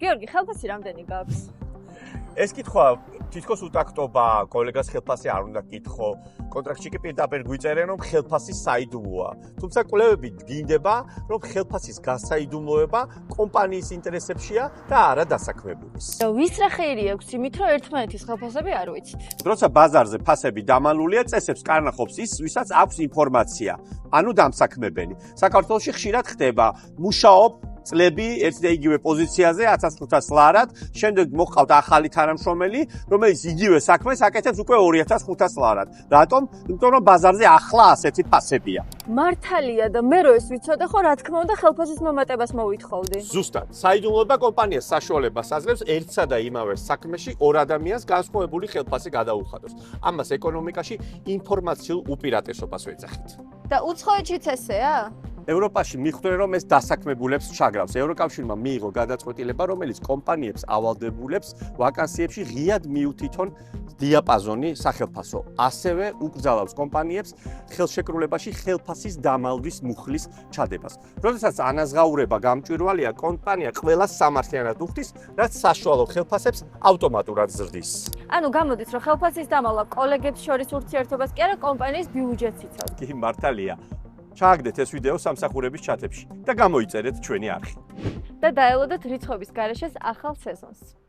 გიორგი, ხელფასი რამდენი გაქვს? ეს კითხვა თითქოს უტაქტობა, კოლეგას ხელფასი არ უნდა კითხო. კონტრაქტში კი პირდაპირ გვიწერენ, რომ ხელფასი საიდუმლოა. თუმცა კვლევები დგინდება, რომ ხელფასის გასაიდუმლოება კომპანიის ინტერესებშია და არა დასაქმებულის. ვის რა ხეირი აქვს იმით, რომ ერთმანეთის ხელფასები არ ვიცით? როცა ბაზარზე ფასები დამალულია, წესებს კარნახობს ის, ვისაც აქვს ინფორმაცია, ანუ დამსაქმებელი. საქართველოში ხშირად ხდება, მუშაობ წლები ერთ და იგივე პოზიციაზე 1500 ლარად, შემდეგ მოჰყავთ ახალი თანამშრომელი, რომელიც იგივე საქმეს აკეთებს უკვე 2500 ლარად. რატომ? იმიტომ რომ ბაზარზე ახლა ასეთი ფასებია. მართალია და მე რო ეს ვიცოდე, ხო რა თქმა უნდა ხელფასის მომატებას მოვითხოვდი. ზუსტად. საიდუმლოება კომპანიას საშუალებას აძლევს ერთსა და იმავე საქმეში ორ ადამიანს განსხვავებული ხელფასი გადაუხადოს. ამას ეკონომიკაში ინფორმაციულ უპირატესობას ვეძახით. და უცხოეთშიც ესეა? ევროპაში მიხვდნენ, რომ ეს დასაქმებულებს ჩაგრავს. ევროკავშირმა მიიღო გადაწყვეტილება, რომელიც კომპანიებს ავალდებულებს ვაკანსიებში ღიად მიუთითონ დიაპაზონი სახელფასო. ასევე უკრძალავს კომპანიებს ხელშეკრულებაში ხელფასის დამალვის მუხლის ჩადებას. როდესაც ანაზღაურება გამჭვირვალეა, კომპანია ყველას სამართლიანად უხდის, რაც საშუალო ხელფასებს ავტომატურად ზრდის. ანუ გამოდის, რომ ხელფასის დამალვა კოლეგებს შორის ურთიერთობას კი არა კომპანიის ბიუჯეტს იცავს. კი მართალია. ჩააგდეთ ეს ვიდეო სამსახურების ჩატებში და გამოიწერეთ ჩვენი არხი. და დაელოდეთ რიცხვების გარეშეს ახალ სეზონს.